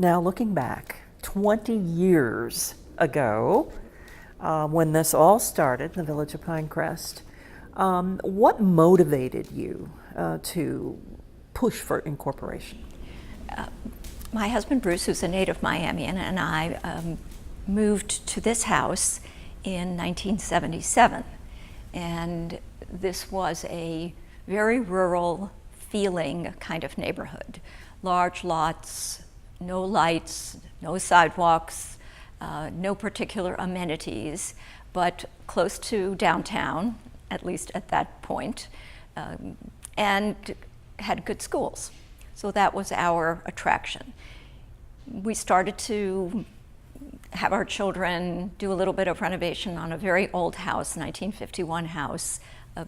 Now, looking back 20 years ago, when this all started in the village of Pinecrest, what motivated you to push for incorporation? My husband Bruce, who's a native Miamian, and I moved to this house in 1977. And this was a very rural feeling kind of neighborhood. Large lots, no lights, no sidewalks, no particular amenities, but close to downtown, at least at that point, and had good schools. So that was our attraction. We started to have our children do a little bit of renovation on a very old house, 1951 house,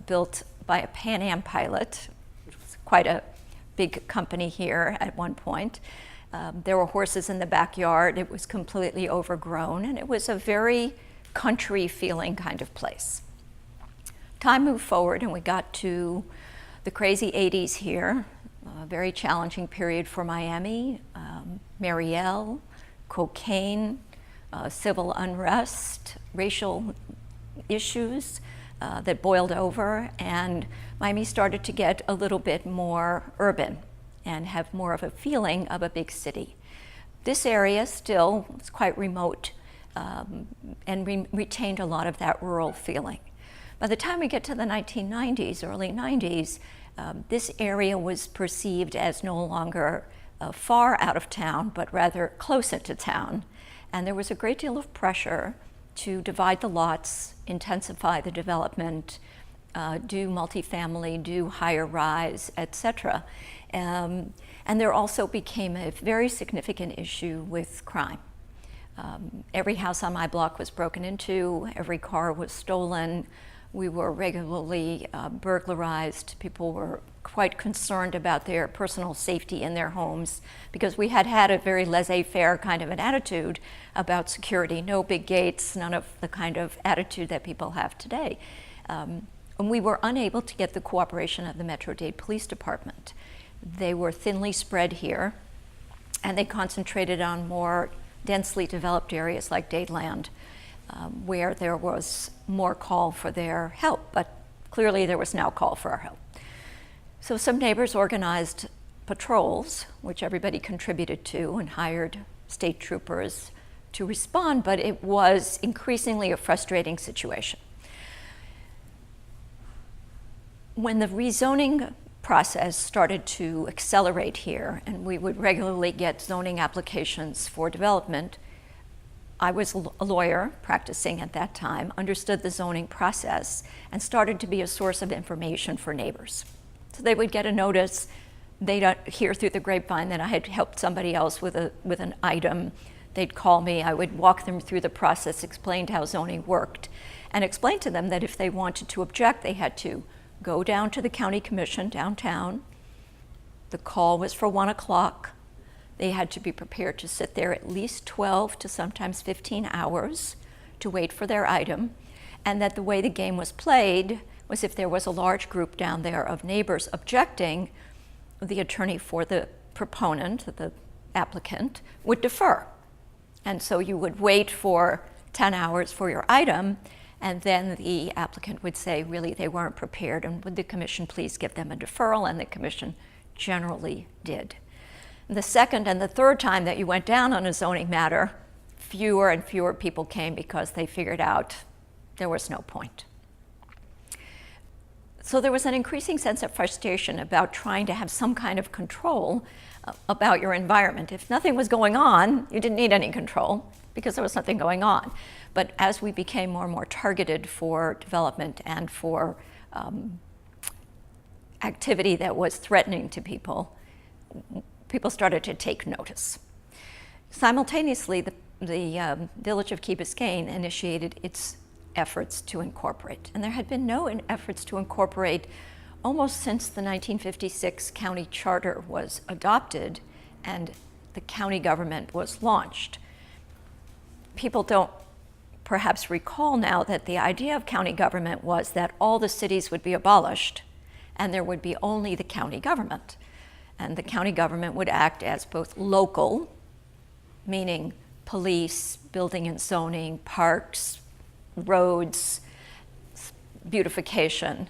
built by a Pan Am pilot, which was quite a big company here at one point. There were horses in the backyard. It was completely overgrown, and it was a very country feeling kind of place. Time moved forward, and we got to the crazy 80s here, a very challenging period for Miami, Mariel, cocaine, civil unrest, racial issues that boiled over, and Miami started to get a little bit more urban and have more of a feeling of a big city. This area still was quite remote and retained a lot of that rural feeling. By the time we get to the 1990s, early 90s, this area was perceived as no longer far out of town, but rather close into town. And there was a great deal of pressure to divide the lots, intensify the development, do multifamily, do higher rise, etc. And there also became a very significant issue with crime. Every house on my block was broken into, every car was stolen. We were regularly burglarized. People were quite concerned about their personal safety in their homes because we had had a very laissez-faire kind of an attitude about security. No big gates, none of the kind of attitude that people have today. And we were unable to get the cooperation of the Metro-Dade Police Department. They were thinly spread here, and they concentrated on more densely developed areas like Dadeland, where there was more call for their help, but clearly there was now call for our help. So some neighbors organized patrols, which everybody contributed to, and hired state troopers to respond, but it was increasingly a frustrating situation. When the rezoning process started to accelerate here, and we would regularly get zoning applications for development, I was a lawyer practicing at that time, understood the zoning process, and started to be a source of information for neighbors. So they would get a notice, they'd hear through the grapevine that I had helped somebody else with an item. They'd call me, I would walk them through the process, explain how zoning worked, and explain to them that if they wanted to object, they had to go down to the county commission downtown. The call was for 1 o'clock. They had to be prepared to sit there at least 12 to sometimes 15 hours to wait for their item, and that the way the game was played was if there was a large group down there of neighbors objecting, the attorney for the proponent, the applicant, would defer. And so you would wait for 10 hours for your item, and then the applicant would say, really, they weren't prepared, and would the commission please give them a deferral? And the commission generally did. The second and the third time that you went down on a zoning matter, fewer and fewer people came because they figured out there was no point. So there was an increasing sense of frustration about trying to have some kind of control about your environment. If nothing was going on, you didn't need any control because there was nothing going on. But as we became more and more targeted for development and for activity that was threatening to people, people started to take notice. Simultaneously, the village of Key Biscayne initiated its efforts to incorporate. And there had been no efforts to incorporate almost since the 1956 county charter was adopted and the county government was launched. People don't perhaps recall now that the idea of county government was that all the cities would be abolished and there would be only the county government. And the county government would act as both local, meaning police, building and zoning, parks, roads, beautification,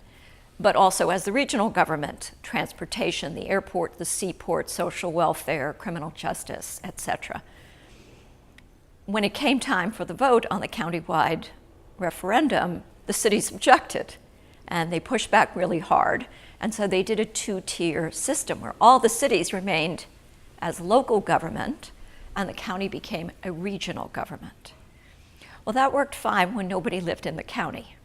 but also as the regional government, transportation, the airport, the seaport, social welfare, criminal justice, etc. When it came time for the vote on the countywide referendum, the cities objected, and they pushed back really hard. And so they did a two-tier system where all the cities remained as local government, and the county became a regional government. Well, that worked fine when nobody lived in the county.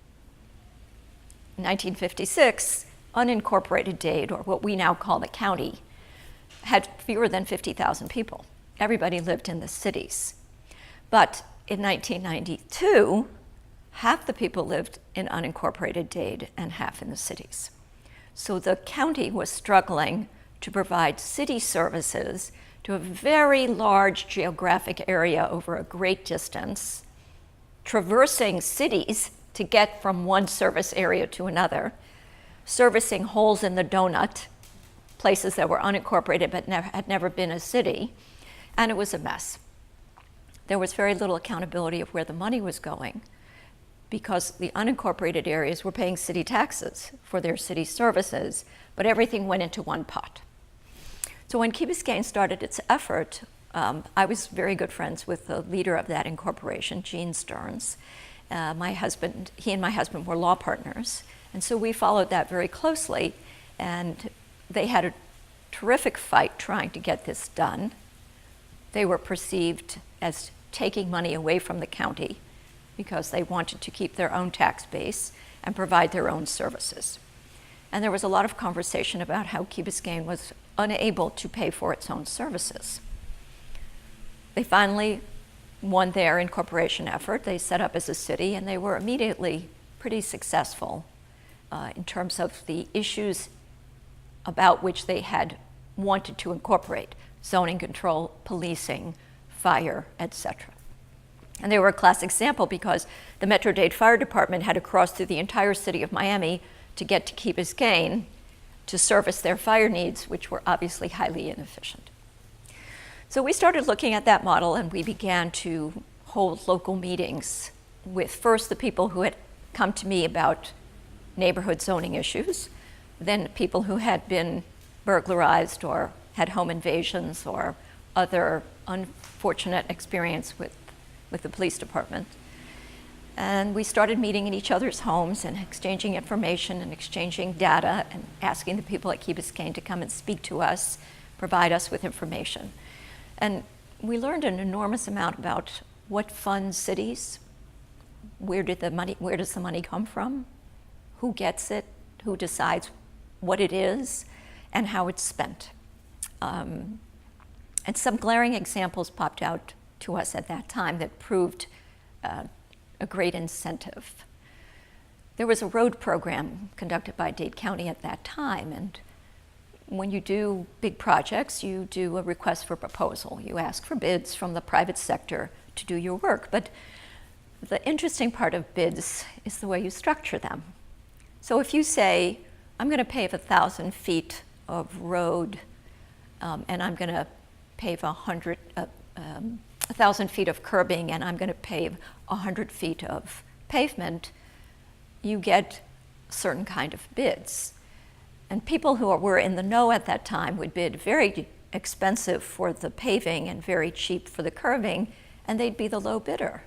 In 1956, unincorporated Dade, or what we now call the county, had fewer than 50,000 people. Everybody lived in the cities. But in 1992, half the people lived in unincorporated Dade and half in the cities. So the county was struggling to provide city services to a very large geographic area over a great distance, traversing cities to get from one service area to another, servicing holes in the donut, places that were unincorporated but had never been a city, and it was a mess. There was very little accountability of where the money was going because the unincorporated areas were paying city taxes for their city services, but everything went into one pot. So when Key Biscayne started its effort, I was very good friends with the leader of that incorporation, Gene Stearns. He and my husband were law partners, and so we followed that very closely, and they had a terrific fight trying to get this done. They were perceived as taking money away from the county because they wanted to keep their own tax base and provide their own services. And there was a lot of conversation about how Key Biscayne was unable to pay for its own services. They finally won their incorporation effort. They set up as a city, and they were immediately pretty successful in terms of the issues about which they had wanted to incorporate: zoning control, policing, fire, etc. And they were a classic example because the Metro-Dade Fire Department had to cross through the entire city of Miami to get to Key Biscayne to service their fire needs, which were obviously highly inefficient. So we started looking at that model, and we began to hold local meetings with first the people who had come to me about neighborhood zoning issues, then people who had been burglarized or had home invasions or other unfortunate experience with the police department. And we started meeting in each other's homes and exchanging information and exchanging data and asking the people at Key Biscayne to come and speak to us, provide us with information. And we learned an enormous amount about what funds cities, where does the money come from, who gets it, who decides what it is, and how it's spent. And some glaring examples popped out to us at that time that proved a great incentive. There was a road program conducted by Dade County at that time, and when you do big projects, you do a request for proposal. You ask for bids from the private sector to do your work, but the interesting part of bids is the way you structure them. So if you say, I'm going to pave 1,000 feet of road, and I'm going to pave 1,000 feet of curbing, and I'm going to pave 100 feet of pavement, you get a certain kind of bids. And people who were in the know at that time would bid very expensive for the paving and very cheap for the curbing, and they'd be the low bidder.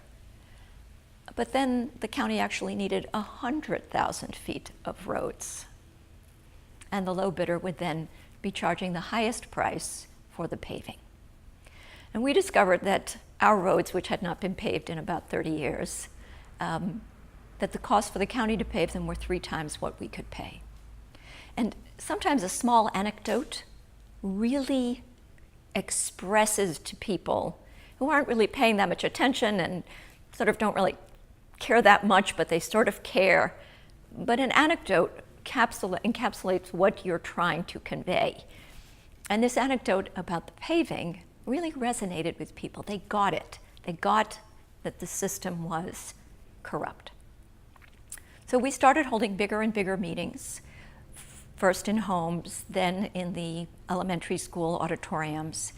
But then the county actually needed 100,000 feet of roads, and the low bidder would then be charging the highest price for the paving. And we discovered that our roads, which had not been paved in about 30 years, that the cost for the county to pave them were 3 times what we could pay. And sometimes a small anecdote really expresses to people who aren't really paying that much attention and sort of don't really care that much, but they sort of care. But an anecdote encapsulates what you're trying to convey. And this anecdote about the paving really resonated with people. They got it. They got that the system was corrupt. So we started holding bigger and bigger meetings, first in homes, then in the elementary school auditoriums.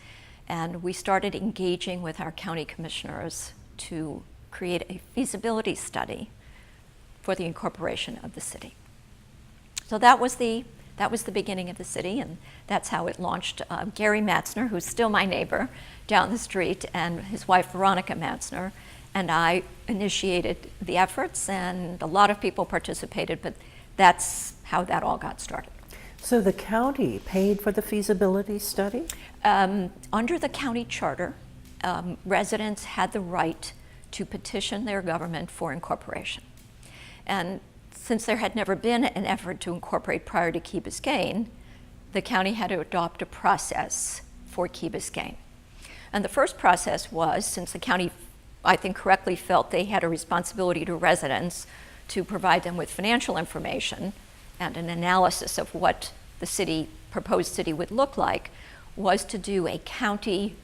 And we started engaging with our county commissioners to create a feasibility study for the incorporation of the city. So that was the beginning of the city, and that's how it launched. Gary Matzner, who's still my neighbor down the street, and his wife Veronica Matzner, and I initiated the efforts, and a lot of people participated, but that's how that all got started. So the county paid for the feasibility study? Under the county charter, residents had the right to petition their government for incorporation. And since there had never been an effort to incorporate prior to Key Biscayne, the county had to adopt a process for Key Biscayne. And the first process was, since the county, I think, correctly felt they had a responsibility to residents to provide them with financial information and an analysis of what the proposed city would look like, was to do a county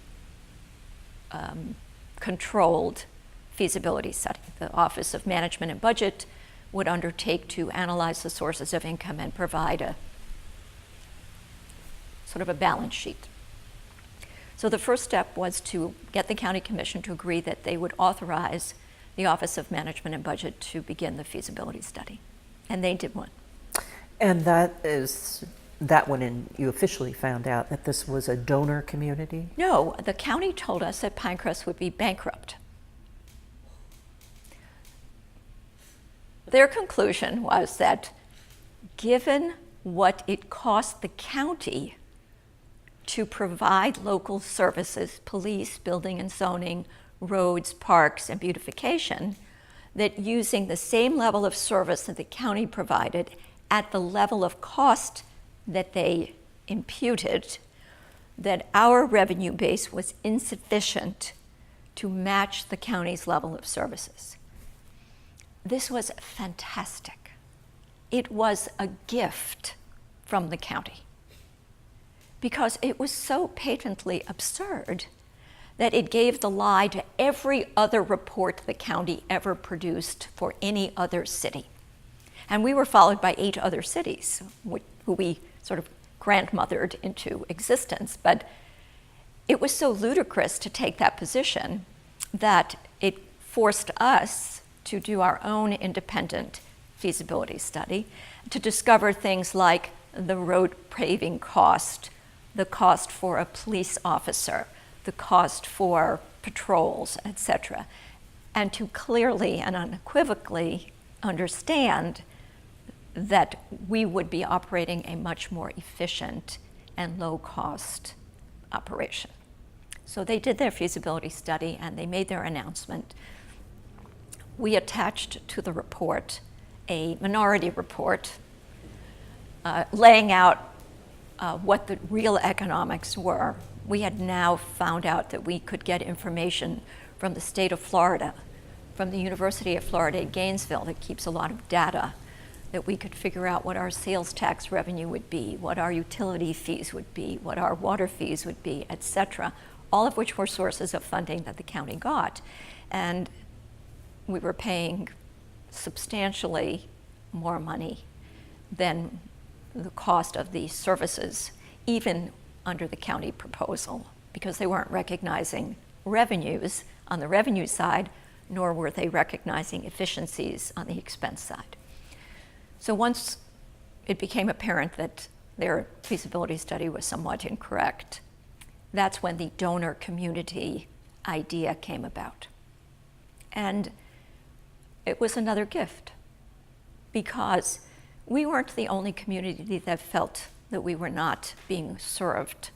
controlled feasibility study. The Office of Management and Budget would undertake to analyze the sources of income and provide a sort of a balance sheet. So the first step was to get the county commission to agree that they would authorize the Office of Management and Budget to begin the feasibility study. And they did one. And that when you officially found out that this was a donor community? No, the county told us that Pinecrest would be bankrupt. Their conclusion was that given what it cost the county to provide local services, police, building and zoning, roads, parks, and beautification, that using the same level of service that the county provided at the level of cost that they imputed, that our revenue base was insufficient to match the county's level of services. This was fantastic. It was a gift from the county because it was so patently absurd that it gave the lie to every other report the county ever produced for any other city. And we were followed by 8 other cities who we sort of grandmothered into existence. But it was so ludicrous to take that position that it forced us to do our own independent feasibility study, to discover things like the road paving cost, the cost for a police officer, the cost for patrols, etc., and to clearly and unequivocally understand that we would be operating a much more efficient and low-cost operation. So they did their feasibility study and they made their announcement. We attached to the report a minority report laying out what the real economics were. We had now found out that we could get information from the state of Florida, from the University of Florida at Gainesville that keeps a lot of data, that we could figure out what our sales tax revenue would be, what our utility fees would be, what our water fees would be, et cetera, all of which were sources of funding that the county got. And we were paying substantially more money than the cost of these services, even under the county proposal, because they weren't recognizing revenues on the revenue side, nor were they recognizing efficiencies on the expense side. So once it became apparent that their feasibility study was somewhat incorrect, that's when the donor community idea came about. And it was another gift, because we weren't the only community that felt that we were not being served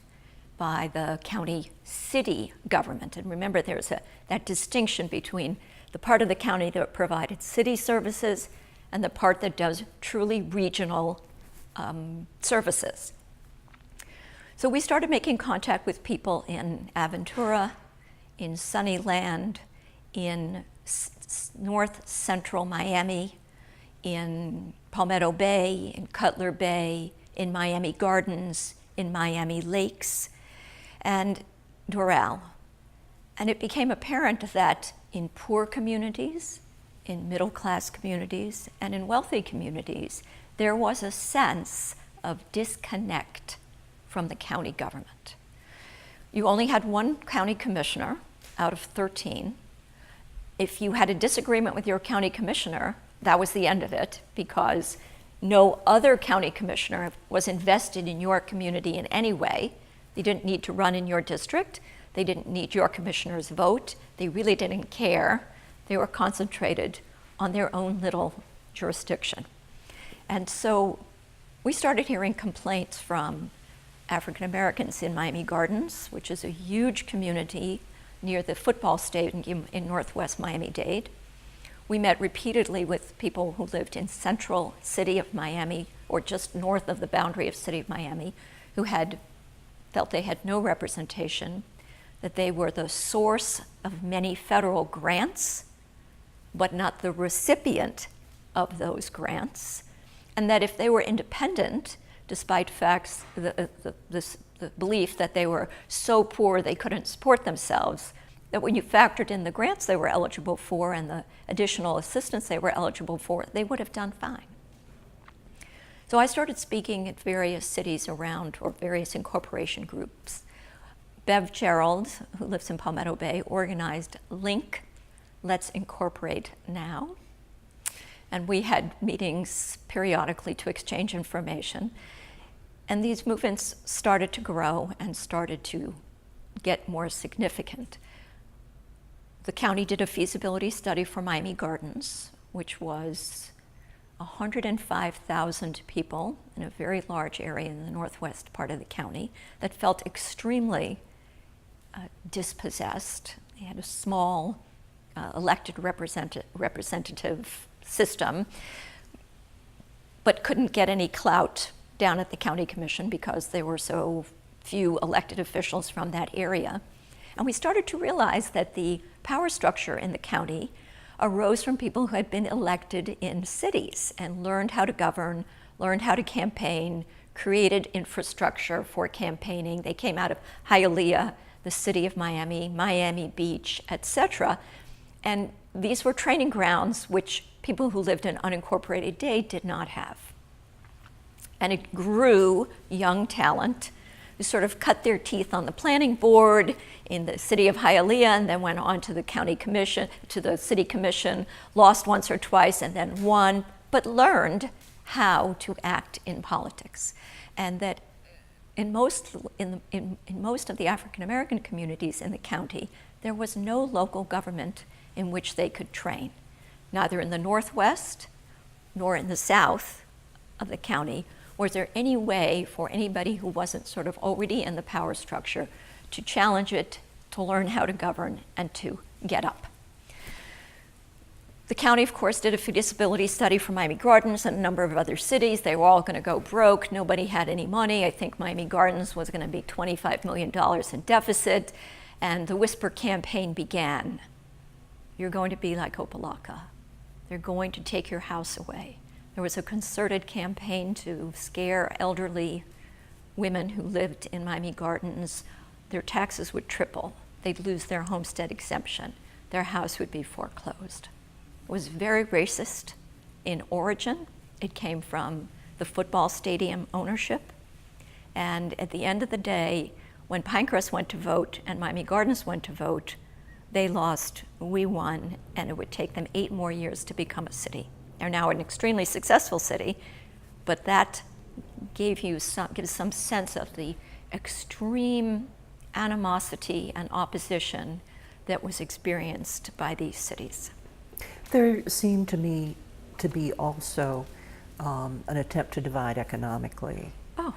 by the county city government. And remember, there's that distinction between the part of the county that provided city services and the part that does truly regional services. So we started making contact with people in Aventura, in Sunnyland, in north central Miami, in Palmetto Bay, in Cutler Bay, in Miami Gardens, in Miami Lakes, and Doral. And it became apparent that in poor communities, in middle-class communities, and in wealthy communities, there was a sense of disconnect from the county government. You only had one county commissioner out of 13. If you had a disagreement with your county commissioner, that was the end of it, because no other county commissioner was invested in your community in any way. They didn't need to run in your district. They didn't need your commissioner's vote. They really didn't care. They were concentrated on their own little jurisdiction. And so we started hearing complaints from African Americans in Miami Gardens, which is a huge community near the football stadium in Northwest Miami-Dade. We met repeatedly with people who lived in central city of Miami, or just north of the boundary of city of Miami, who had felt they had no representation, that they were the source of many federal grants, but not the recipient of those grants, and that if they were independent, despite facts, the belief that they were so poor they couldn't support themselves, that when you factored in the grants they were eligible for and the additional assistance they were eligible for, they would have done fine. So I started speaking at various cities around, or various incorporation groups. Bev Gerald, who lives in Palmetto Bay, organized LINK, Let's Incorporate Now. And we had meetings periodically to exchange information. And these movements started to grow and started to get more significant. The county did a feasibility study for Miami Gardens, which was 105,000 people in a very large area in the northwest part of the county that felt extremely dispossessed. They had a small elected representative system, but couldn't get any clout down at the county commission because there were so few elected officials from that area. And we started to realize that the power structure in the county arose from people who had been elected in cities and learned how to govern, learned how to campaign, created infrastructure for campaigning. They came out of Hialeah, the city of Miami, Miami Beach, etc. And these were training grounds which people who lived in unincorporated Dade did not have. And it grew young talent who sort of cut their teeth on the planning board in the city of Hialeah and then went on to the county commission, to the city commission, lost once or twice and then won, but learned how to act in politics. And that in most of the African American communities in the county, there was no local government in which they could train, neither in the northwest nor in the south of the county. Was there any way for anybody who wasn't sort of already in the power structure to challenge it, to learn how to govern, and to get up? The county, of course, did a feasibility study for Miami Gardens and a number of other cities. They were all going to go broke. Nobody had any money. I think Miami Gardens was going to be $25 million in deficit. And the whisper campaign began. You're going to be like Opalaka. They're going to take your house away. There was a concerted campaign to scare elderly women who lived in Miami Gardens. Their taxes would triple. They'd lose their homestead exemption. Their house would be foreclosed. It was very racist in origin. It came from the football stadium ownership. And at the end of the day, when Pinecrest went to vote and Miami Gardens went to vote, they lost, we won, and it would take them 8 more years to become a city. They're now an extremely successful city, but that gives some sense of the extreme animosity and opposition that was experienced by these cities. There seemed to me to be also an attempt to divide economically. Oh,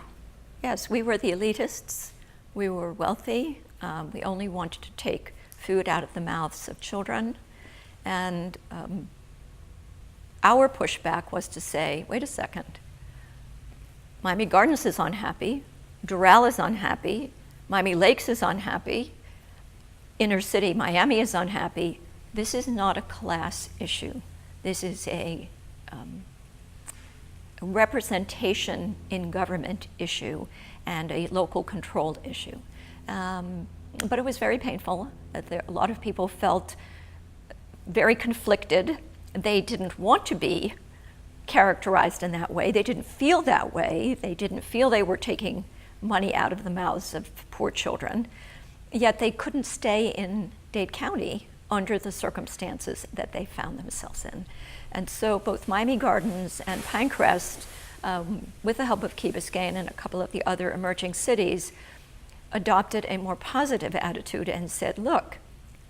yes, we were the elitists. We were wealthy. We only wanted to take food out of the mouths of children. And our pushback was to say, wait a second, Miami Gardens is unhappy, Doral is unhappy, Miami Lakes is unhappy, inner city Miami is unhappy. This is not a class issue. This is a representation in government issue and a local controlled issue. But it was very painful. A lot of people felt very conflicted. They didn't want to be characterized in that way. They didn't feel that way. They didn't feel they were taking money out of the mouths of poor children. Yet they couldn't stay in Dade County under the circumstances that they found themselves in. And so both Miami Gardens and Pinecrest, with the help of Key Biscayne and a couple of the other emerging cities, adopted a more positive attitude and said, look,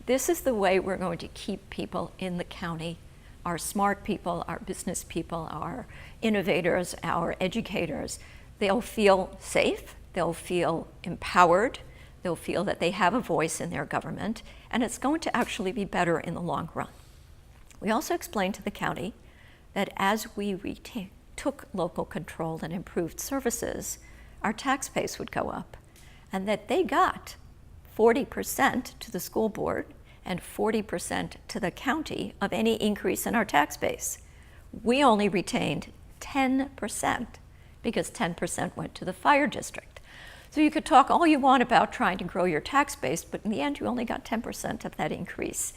this is the way we're going to keep people in the county, our smart people, our business people, our innovators, our educators. They'll feel safe, they'll feel empowered, they'll feel that they have a voice in their government, and it's going to actually be better in the long run. We also explained to the county that as we took local control and improved services, our tax base would go up, and that they got 40% to the school board and 40% to the county of any increase in our tax base. We only retained 10% because 10% went to the fire district. So you could talk all you want about trying to grow your tax base, but in the end you only got 10% of that increase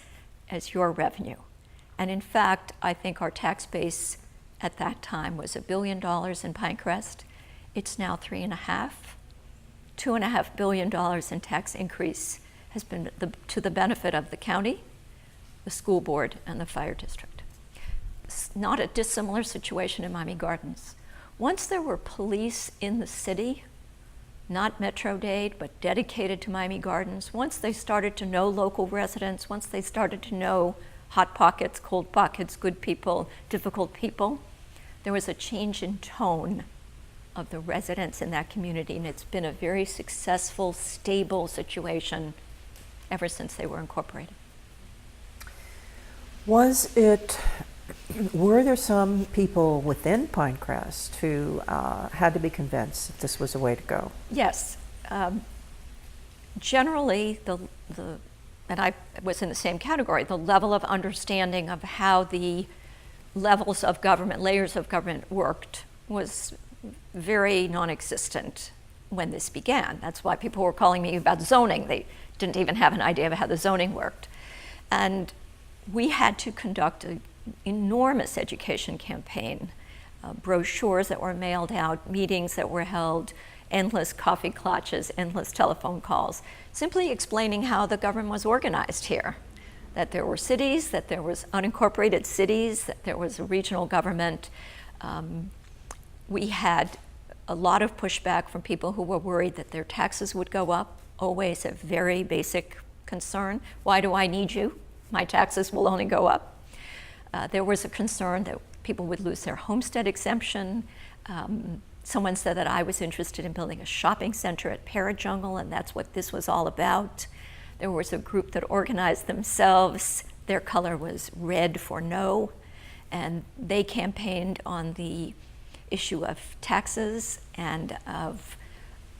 as your revenue. And in fact, I think our tax base at that time was $1 billion in Pinecrest. It's now $2.5 billion in tax increase has been to the benefit of the county, the school board, and the fire district. It's not a dissimilar situation in Miami Gardens. Once there were police in the city, not Metro Dade, but dedicated to Miami Gardens, once they started to know local residents, once they started to know hot pockets, cold pockets, good people, difficult people, there was a change in tone of the residents in that community, and it's been a very successful, stable situation ever since they were incorporated. Were there some people within Pinecrest who had to be convinced that this was the way to go? Yes. Generally, and I was in the same category, the level of understanding of how the levels of government, layers of government worked was very non-existent when this began. That's why people were calling me about zoning. They didn't even have an idea of how the zoning worked. And we had to conduct an enormous education campaign, brochures that were mailed out, meetings that were held, endless coffee clutches, endless telephone calls, simply explaining how the government was organized here. That there were cities, that there was unincorporated cities, that there was a regional government. We had a lot of pushback from people who were worried that their taxes would go up, always a very basic concern. Why do I need you? My taxes will only go up. There was a concern that people would lose their homestead exemption. Someone said that I was interested in building a shopping center at Parajungle, and that's what this was all about. There was a group that organized themselves. Their color was red for no, and they campaigned on the issue of taxes and of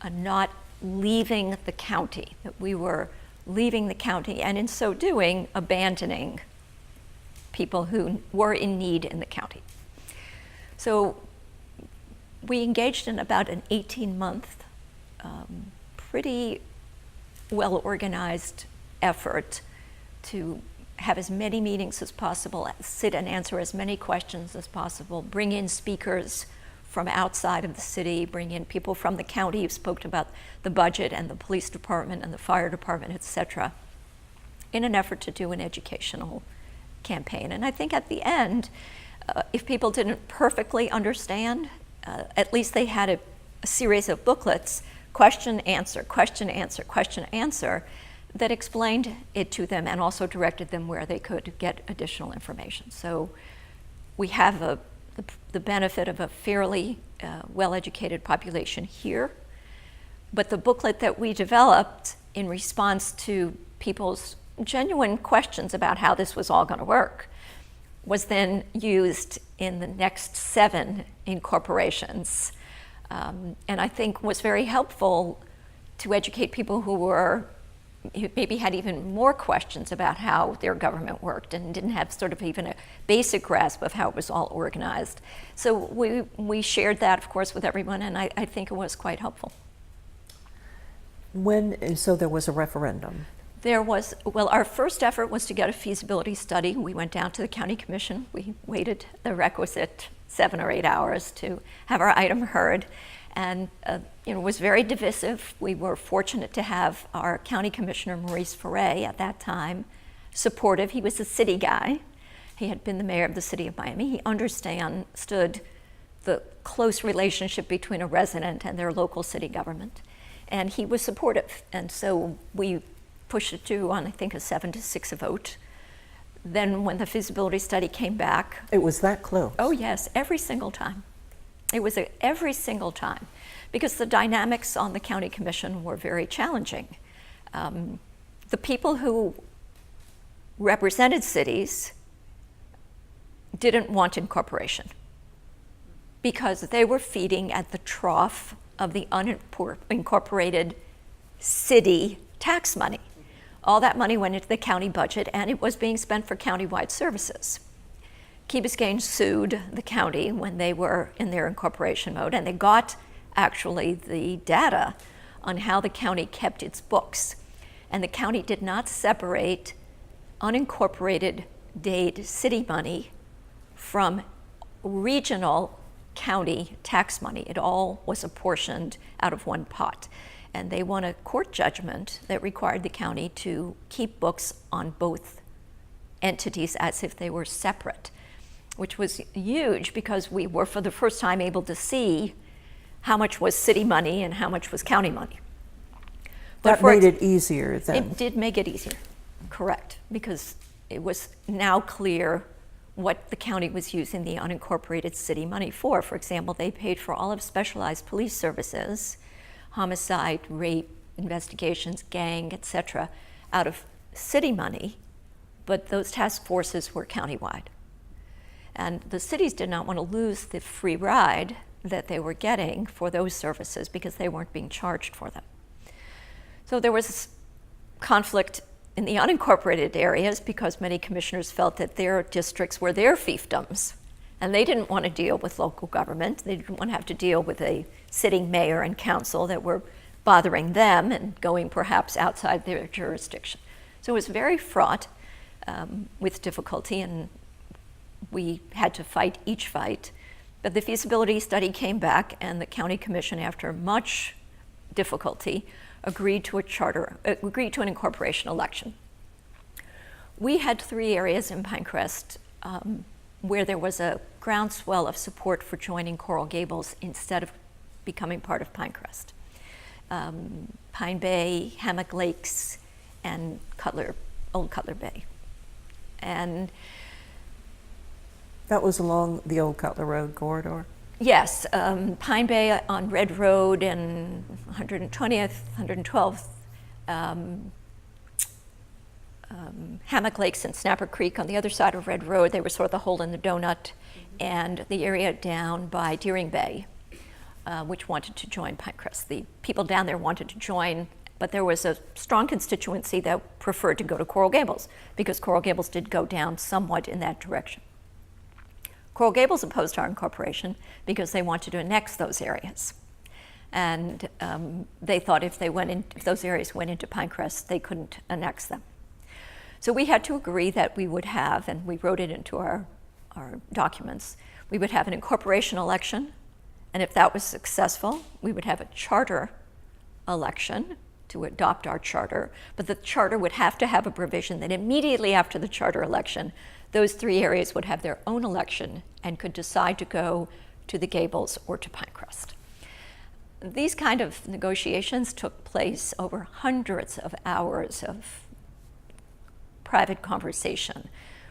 not leaving the county, that we were leaving the county, and in so doing, abandoning people who were in need in the county. So we engaged in about an 18-month, pretty well-organized effort to have as many meetings as possible, sit and answer as many questions as possible, bring in speakers from outside of the city, bring in people from the county who spoke about the budget and the police department and the fire department, et cetera, in an effort to do an educational campaign. And I think at the end, if people didn't perfectly understand, at least they had a series of booklets, question, answer, question, answer, question, answer, that explained it to them and also directed them where they could get additional information. So we have the benefit of a fairly well-educated population here, but the booklet that we developed in response to people's genuine questions about how this was all going to work was then used in the next 7 incorporations, and I think was very helpful to educate people who maybe had even more questions about how their government worked and didn't have sort of even a basic grasp of how it was all organized. So we shared that, of course, with everyone, and I think it was quite helpful. So there was a referendum? Our first effort was to get a feasibility study. We went down to the county commission. We waited the requisite 7 or 8 hours to have our item heard. and was very divisive. We were fortunate to have our county commissioner, Maurice Ferre, at that time, supportive. He was a city guy. He had been the mayor of the city of Miami. He understood the close relationship between a resident and their local city government. And he was supportive. And so we pushed it through on, I think, a 7-6 vote. Then when the feasibility study came back. It was that close? Oh, yes, every single time. It was every single time, because the dynamics on the county commission were very challenging. The people who represented cities didn't want incorporation because they were feeding at the trough of the unincorporated city tax money. All that money went into the county budget, and it was being spent for county-wide services. Key Biscayne sued the county when they were in their incorporation mode, and they got actually the data on how the county kept its books. And the county did not separate unincorporated Dade city money from regional county tax money. It all was apportioned out of one pot. And they won a court judgment that required the county to keep books on both entities as if they were separate, which was huge because we were for the first time able to see how much was city money and how much was county money. That made it easier then. It did make it easier, correct, because it was now clear what the county was using the unincorporated city money for. For example, they paid for all of specialized police services, homicide, rape, investigations, gang, etc., out of city money, but those task forces were countywide. And the cities did not want to lose the free ride that they were getting for those services because they weren't being charged for them. So there was conflict in the unincorporated areas because many commissioners felt that their districts were their fiefdoms, and they didn't want to deal with local government. They didn't want to have to deal with a sitting mayor and council that were bothering them and going perhaps outside their jurisdiction. So it was very fraught with difficulty, and we had to fight each fight. But the feasibility study came back, and the county commission, after much difficulty, agreed to an incorporation election. We had 3 areas in Pinecrest where there was a groundswell of support for joining Coral Gables instead of becoming part of Pinecrest. Pine Bay, Hammock Lakes, and Old Cutler Bay. And that was along the Old Cutler Road corridor? Yes, Pine Bay on Red Road and 120th, 112th, Hammock Lakes and Snapper Creek on the other side of Red Road. They were sort of the hole in the donut, and the area down by Deering Bay, which wanted to join Pinecrest. The people down there wanted to join, but there was a strong constituency that preferred to go to Coral Gables because Coral Gables did go down somewhat in that direction. Coral Gables opposed our incorporation because they wanted to annex those areas. And they thought if those areas went into Pinecrest, they couldn't annex them. So we had to agree that we would have, and we wrote it into our documents, we would have an incorporation election, and if that was successful, we would have a charter election to adopt our charter, but the charter would have to have a provision that immediately after the charter election, those 3 areas would have their own election and could decide to go to the Gables or to Pinecrest. These kind of negotiations took place over hundreds of hours of private conversation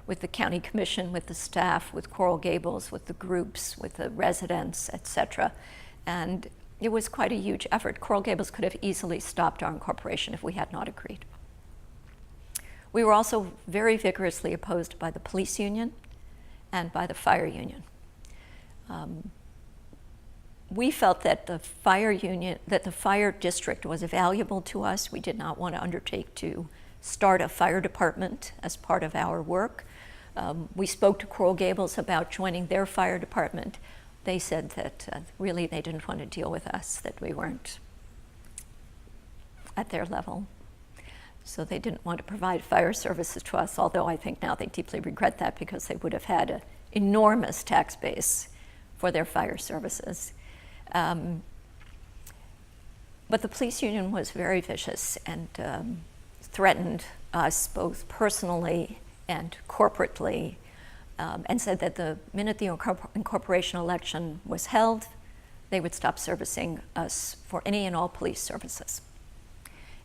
with the county commission, with the staff, with Coral Gables, with the groups, with the residents, etc. And it was quite a huge effort. Coral Gables could have easily stopped our incorporation if we had not agreed. We were also very vigorously opposed by the police union and by the fire union. We felt that the fire district was valuable to us. We did not want to undertake to start a fire department as part of our work. We spoke to Coral Gables about joining their fire department. They said that really they didn't want to deal with us, that we weren't at their level. So they didn't want to provide fire services to us, although I think now they deeply regret that because they would have had an enormous tax base for their fire services. But the police union was very vicious and threatened us both personally and corporately, and said that the minute the incorporation election was held, they would stop servicing us for any and all police services.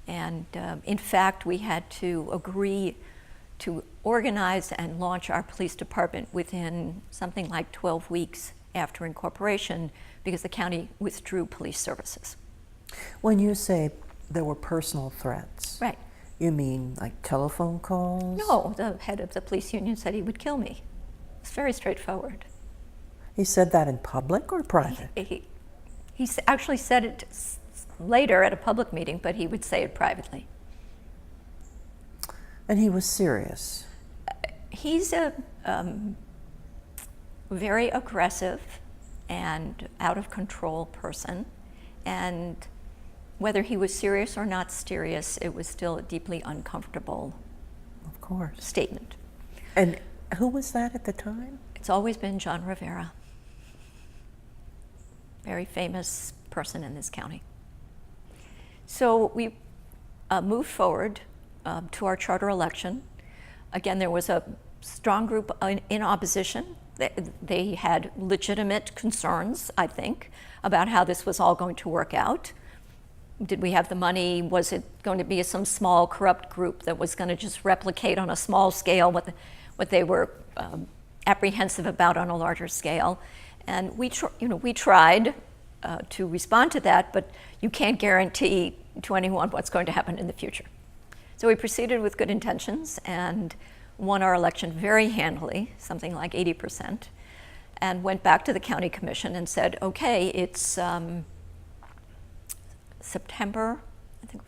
And in fact, we had to agree to organize and launch our police department within something like 12 weeks after incorporation, because the county withdrew police services. When you say there were personal threats, Right. you mean like telephone calls? No, the head of the police union said he would kill me. It's very straightforward. He said that in public or private? He actually said it later at a public meeting, but he would say it privately. And he was serious? He's a very aggressive and out of control person, and whether he was serious or not serious, it was still a deeply uncomfortable Of course. statement. And who was that at the time? It's always been John Rivera, very famous person in this county. So we moved forward to our charter election. Again, there was a strong group in opposition. They had legitimate concerns, I think, about how this was all going to work out. Did we have the money? Was it going to be some small corrupt group that was going to just replicate on a small scale what they were apprehensive about on a larger scale? And we tried to respond to that, but you can't guarantee to anyone what's going to happen in the future. So we proceeded with good intentions and won our election very handily, something like 80%, and went back to the county commission and said, okay, it's September, I think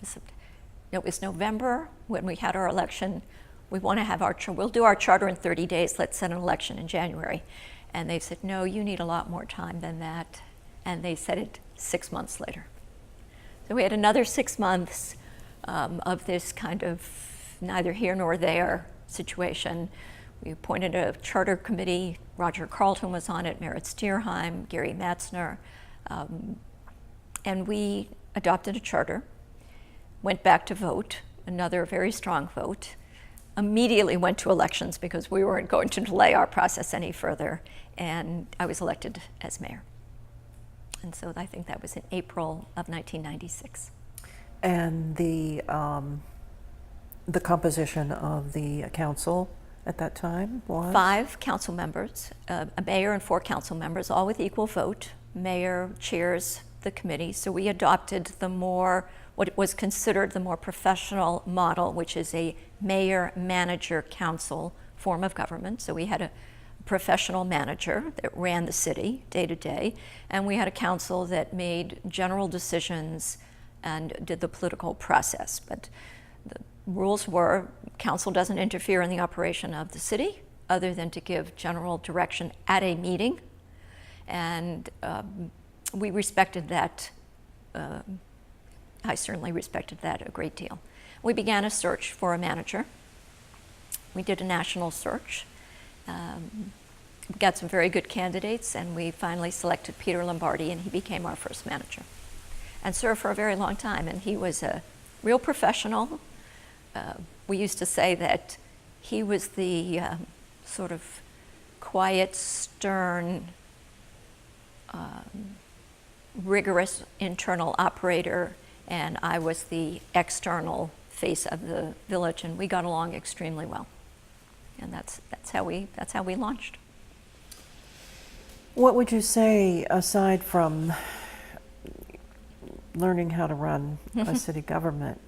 it was November when we had our election. We want to have we'll do our charter in 30 days, let's set an election in January. And they said, no, you need a lot more time than that. And they set it 6 months later. So we had another 6 months of this kind of neither here nor there situation. We appointed a charter committee. Roger Carlton was on it, Merritt Stierheim, Gary Matzner, and we adopted a charter, went back to vote, another very strong vote, immediately went to elections because we weren't going to delay our process any further, and I was elected as mayor. And so I think that was in April of 1996. And the composition of the council at that time was? 5 council members, a mayor and 4 council members, all with equal vote. Mayor chairs the committee. So we adopted what was considered the more professional model, which is a mayor-manager-council form of government. So we had a professional manager that ran the city day to day, and we had a council that made general decisions and did the political process. But the rules were, council doesn't interfere in the operation of the city other than to give general direction at a meeting, and we respected that. I certainly respected that a great deal. We began a search for a manager. We did a national search. Got some very good candidates, and we finally selected Peter Lombardi, and he became our first manager and served for a very long time. And he was a real professional. We used to say that he was the sort of quiet, stern, rigorous internal operator, and I was the external face of the village, and we got along extremely well. And that's how we launched. What would you say, aside from learning how to run a city government,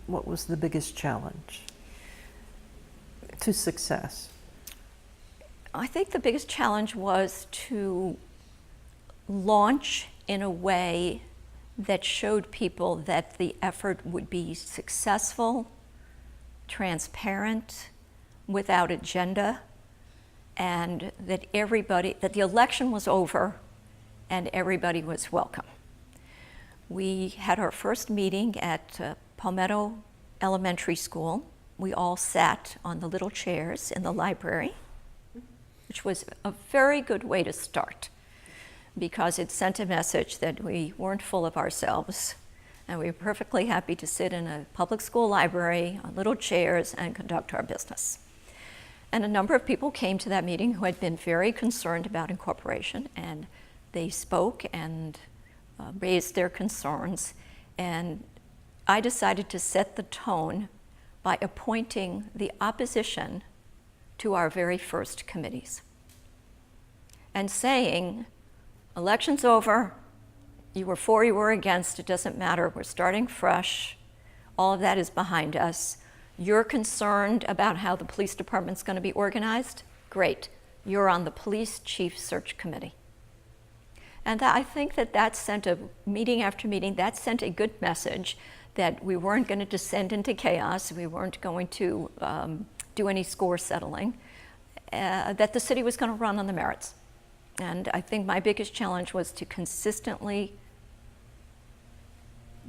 what was the biggest challenge to success? I think the biggest challenge was to launch in a way that showed people that the effort would be successful, transparent, without agenda, and that the election was over and everybody was welcome. We had our first meeting at Palmetto Elementary School. We all sat on the little chairs in the library, which was a very good way to start, because it sent a message that we weren't full of ourselves, and we were perfectly happy to sit in a public school library on little chairs and conduct our business. And a number of people came to that meeting who had been very concerned about incorporation, and they spoke and raised their concerns. And I decided to set the tone by appointing the opposition to our very first committees and saying, election's over, you were for, you were against, it doesn't matter, we're starting fresh, all of that is behind us. You're concerned about how the police department's going to be organized? Great. You're on the police chief search committee. And I think that sent meeting after meeting, that sent a good message that we weren't going to descend into chaos, we weren't going to do any score settling, that the city was going to run on the merits. And I think my biggest challenge was to consistently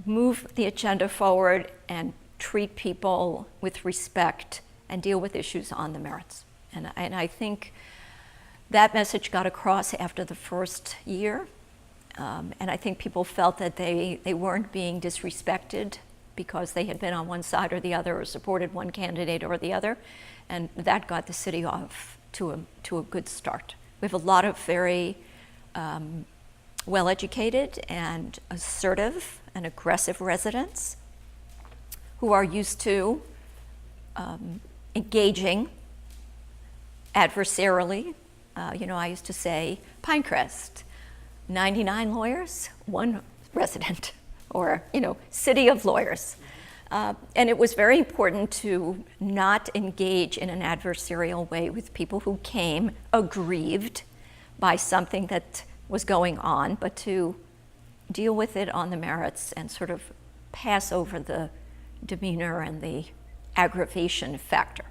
move the agenda forward and treat people with respect and deal with issues on the merits. And I think that message got across after the first year. And I think people felt that they weren't being disrespected because they had been on one side or the other or supported one candidate or the other. And that got the city off to a good start. We have a lot of very well-educated and assertive and aggressive residents who are used to engaging adversarially. I used to say, Pinecrest, 99 lawyers, 1 resident, or, city of lawyers. And it was very important to not engage in an adversarial way with people who came aggrieved by something that was going on, but to deal with it on the merits and sort of pass over the demeanor and the aggravation factor.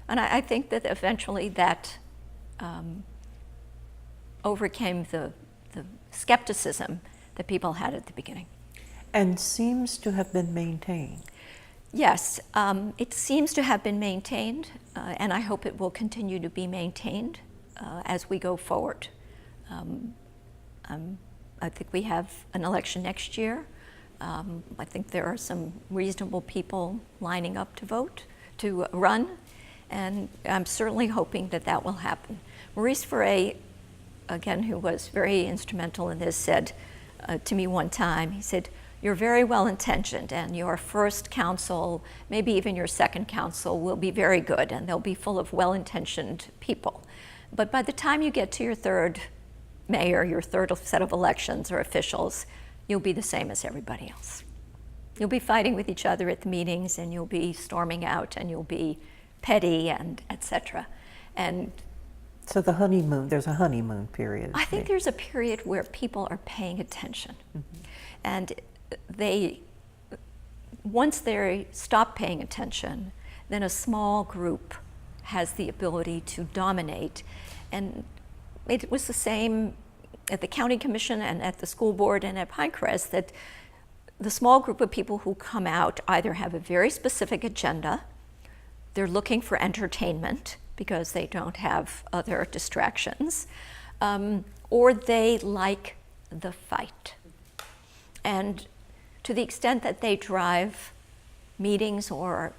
And I think that eventually that overcame the skepticism that people had at the beginning. And seems to have been maintained. Yes, it seems to have been maintained, and I hope it will continue to be maintained as we go forward. I think we have an election next year. I think there are some reasonable people lining up to run, and I'm certainly hoping that will happen. Maurice Ferre, again, who was very instrumental in this, said to me one time, he said, "You're very well-intentioned, and your first council, maybe even your second council, will be very good, and they'll be full of well-intentioned people. But by the time you get to your third mayor, your third set of elections or officials, you'll be the same as everybody else. You'll be fighting with each other at the meetings, and you'll be storming out, and you'll be petty, and etc." And so there's a honeymoon period. I think there's a period where people are paying attention. Mm-hmm. And once they stop paying attention, then a small group has the ability to dominate. And it was the same at the county commission and at the school board and at Pinecrest, that the small group of people who come out either have a very specific agenda, they're looking for entertainment because they don't have other distractions, or they like the fight. And to the extent that they drive meetings or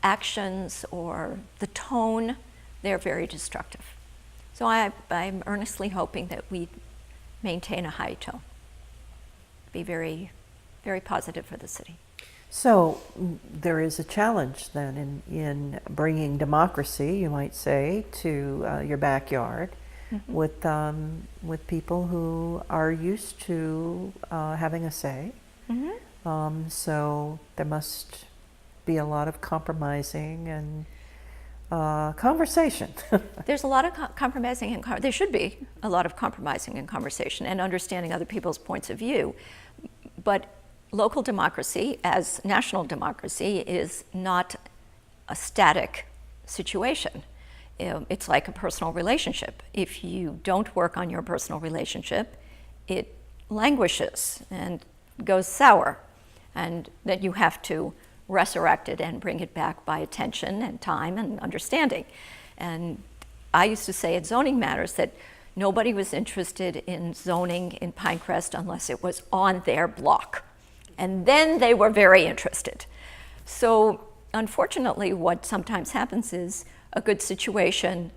actions or the tone, they're very destructive. So I'm earnestly hoping that we maintain a high tone, be very, very positive for the city. So there is a challenge then in bringing democracy, you might say, to your backyard. Mm-hmm. with people who are used to having a say. Mm-hmm. So there must be a lot of compromising and conversation. There's a lot of compromising and there should be a lot of compromising and conversation and understanding other people's points of view. But local democracy, as national democracy, is not a static situation. It's like a personal relationship. If you don't work on your personal relationship, it languishes and goes sour, and that you have to resurrect it and bring it back by attention and time and understanding. And I used to say at zoning matters that nobody was interested in zoning in Pinecrest unless it was on their block. And then they were very interested. So unfortunately, what sometimes happens is a good situation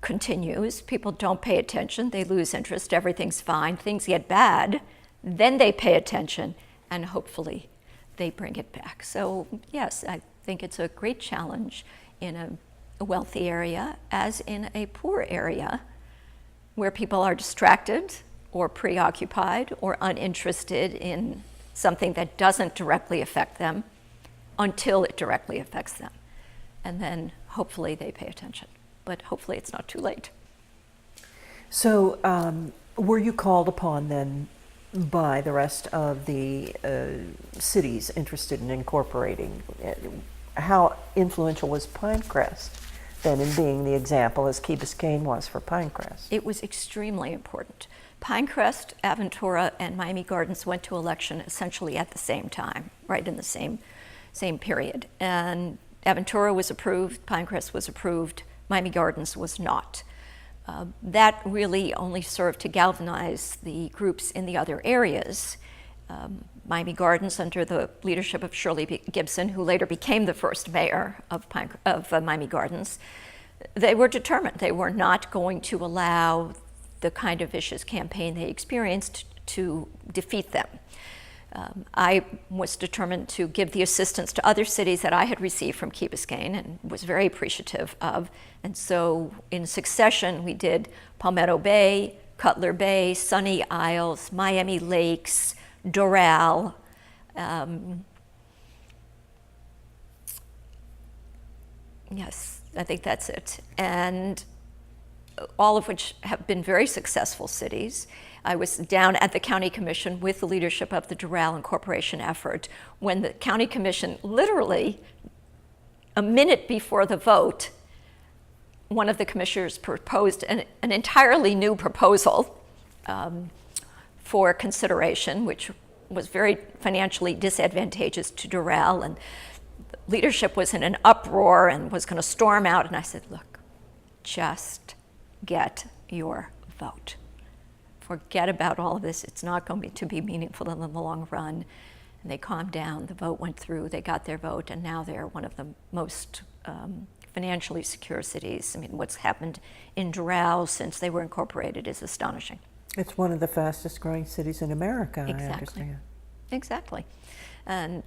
continues, people don't pay attention, they lose interest, everything's fine, things get bad, then they pay attention, and hopefully they bring it back. So yes, I think it's a great challenge in a wealthy area as in a poor area where people are distracted or preoccupied or uninterested in something that doesn't directly affect them until it directly affects them. And then hopefully they pay attention, but hopefully it's not too late. So were you called upon then by the rest of the cities interested in incorporating? How influential was Pinecrest then in being the example as Key Biscayne was for Pinecrest? It was extremely important. Pinecrest, Aventura, and Miami Gardens went to election essentially at the same time, right in the same period. And Aventura was approved, Pinecrest was approved, Miami Gardens was not. That really only served to galvanize the groups in the other areas. Miami Gardens, under the leadership of Shirley Gibson, who later became the first mayor of Miami Gardens, they were determined. They were not going to allow the kind of vicious campaign they experienced to defeat them. I was determined to give the assistance to other cities that I had received from Key Biscayne and was very appreciative of. And so in succession, we did Palmetto Bay, Cutler Bay, Sunny Isles, Miami Lakes, Doral, yes, I think that's it. And all of which have been very successful cities. I was down at the county commission with the leadership of the Doral incorporation effort when the county commission, literally a minute before the vote, one of the commissioners proposed an entirely new proposal for consideration, which was very financially disadvantageous to Doral, and leadership was in an uproar and was going to storm out. And I said, look, just get your vote. Forget about all of this. It's not going to be meaningful in the long run. And they calmed down. The vote went through. They got their vote, and now they're one of the most financially secure cities. I mean, what's happened in Doral since they were incorporated is astonishing. It's one of the fastest growing cities in America, Exactly. I understand. Exactly. And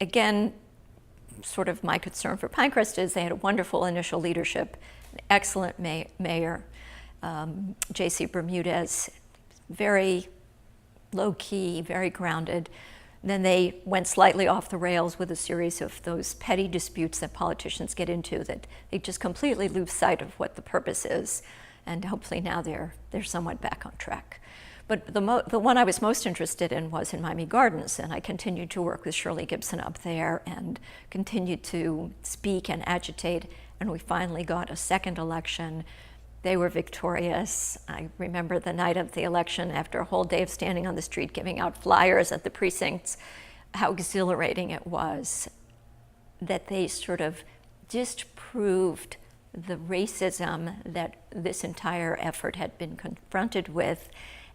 again, sort of my concern for Pinecrest is they had a wonderful initial leadership, an excellent mayor, J.C. Bermudez, very low-key, very grounded. Then they went slightly off the rails with a series of those petty disputes that politicians get into that they just completely lose sight of what the purpose is. And hopefully now they're somewhat back on track. But the one I was most interested in was in Miami Gardens, and I continued to work with Shirley Gibson up there and continued to speak and agitate, and we finally got a second election. They were victorious. I remember the night of the election, after a whole day of standing on the street giving out flyers at the precincts, how exhilarating it was that they sort of disproved the racism that this entire effort had been confronted with,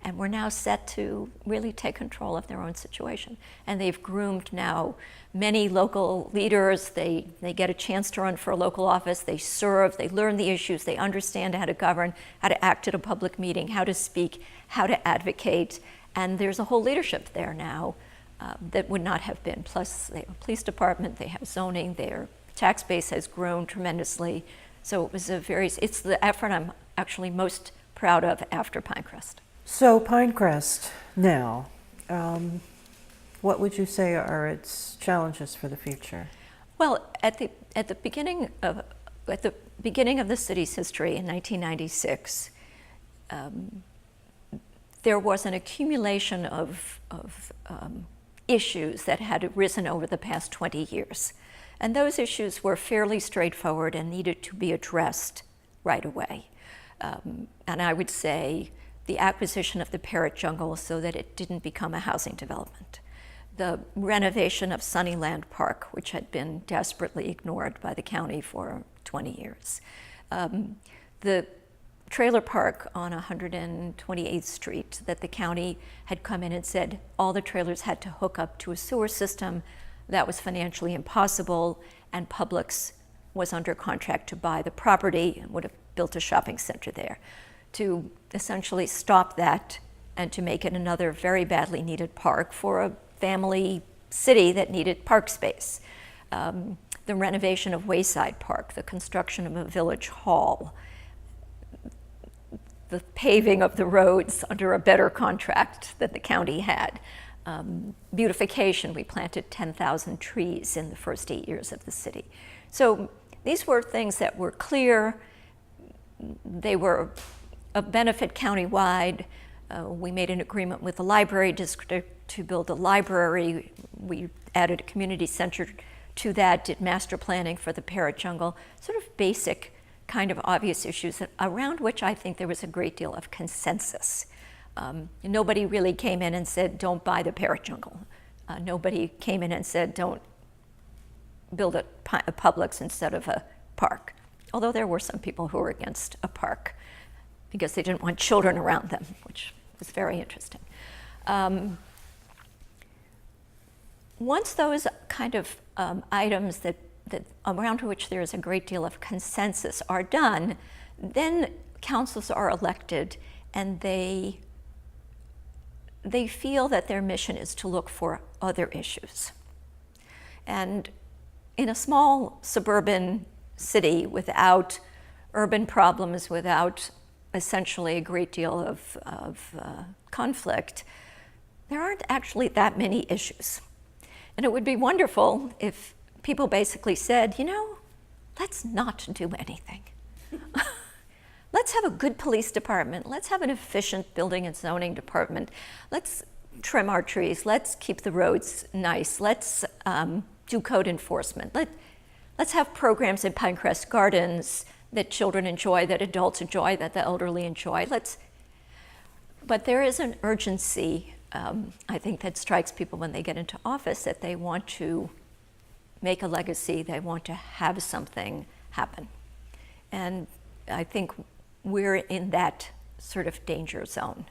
and were now set to really take control of their own situation. And they've groomed now many local leaders. They get a chance to run for a local office. They serve. They learn the issues. They understand how to govern, how to act at a public meeting, how to speak, how to advocate. And there's a whole leadership there now that would not have been. Plus, they have a police department. They have zoning. Their tax base has grown tremendously. So it was it's the effort I'm actually most proud of after Pinecrest. So Pinecrest now, what would you say are its challenges for the future? Well, at the beginning of the city's history in 1996, there was an accumulation of issues that had arisen over the past 20 years. And those issues were fairly straightforward and needed to be addressed right away. And I would say the acquisition of the parrot jungle so that it didn't become a housing development. The renovation of Sunnyland Park, which had been desperately ignored by the county for 20 years. The trailer park on 128th Street that the county had come in and said all the trailers had to hook up to a sewer system. That was financially impossible, and Publix was under contract to buy the property and would have built a shopping center there. To essentially stop that and to make it another very badly needed park for a family city that needed park space. The renovation of Wayside Park, the construction of a village hall, the paving of the roads under a better contract that the county had. Beautification, we planted 10,000 trees in the first 8 years of the city. So these were things that were clear. They were of benefit countywide. We made an agreement with the library district to build a library. We added a community center to that, did master planning for the parrot jungle, sort of basic kind of obvious issues around which I think there was a great deal of consensus. Nobody really came in and said, don't buy the parrot jungle. Nobody came in and said, don't build a Publix instead of a park. Although there were some people who were against a park because they didn't want children around them, which was very interesting. Once those kind of items that around which there is a great deal of consensus are done, then councils are elected, and they feel that their mission is to look for other issues. And in a small suburban city without urban problems, without essentially a great deal of conflict, there aren't actually that many issues. And it would be wonderful if people basically said, let's not do anything. Let's have a good police department. Let's have an efficient building and zoning department. Let's trim our trees. Let's keep the roads nice. Let's do code enforcement. Let's have programs in Pinecrest Gardens that children enjoy, that adults enjoy, that the elderly enjoy. But there is an urgency, I think, that strikes people when they get into office, that they want to make a legacy. They want to have something happen. And I think we're in that sort of danger zone.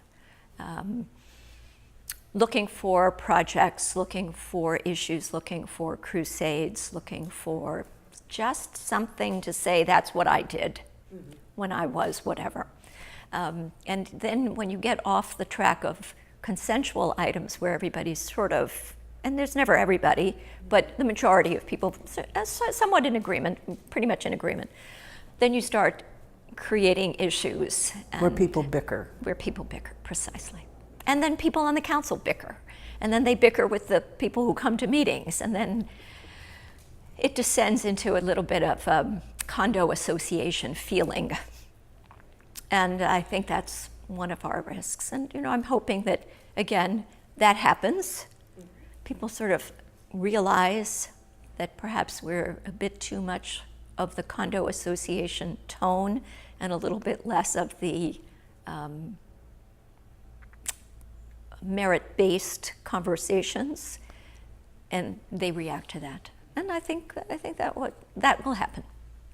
Looking for projects, looking for issues, looking for crusades, looking for just something to say, that's what I did when I was whatever. And then when you get off the track of consensual items where everybody's sort of, and there's never everybody, but the majority of people somewhat in agreement, pretty much in agreement, then you start creating issues. Where people bicker. Where people bicker, precisely. And then people on the council bicker. And then they bicker with the people who come to meetings. And then it descends into a little bit of condo association feeling. And I think that's one of our risks. And I'm hoping that, again, that happens. People sort of realize that perhaps we're a bit too much of the condo association tone and a little bit less of the merit-based conversations, and they react to that. And I think that will happen.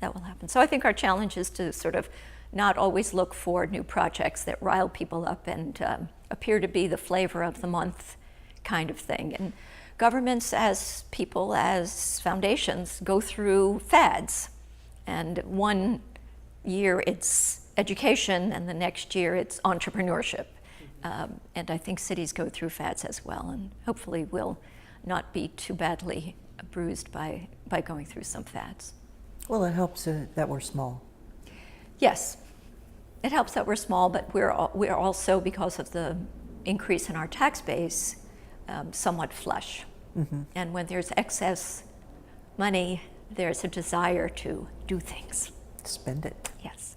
That will happen. So I think our challenge is to sort of not always look for new projects that rile people up and appear to be the flavor of the month kind of thing. And governments, as people, as foundations, go through fads. And one year it's education, and the next year it's entrepreneurship. And I think cities go through fads as well, and hopefully will not be too badly bruised by going through some fads. Well, it helps that we're small. Yes, it helps that we're small, but we're also, because of the increase in our tax base, somewhat flush. Mm-hmm. And when there's excess money, there's a desire to do things. Spend it. Yes.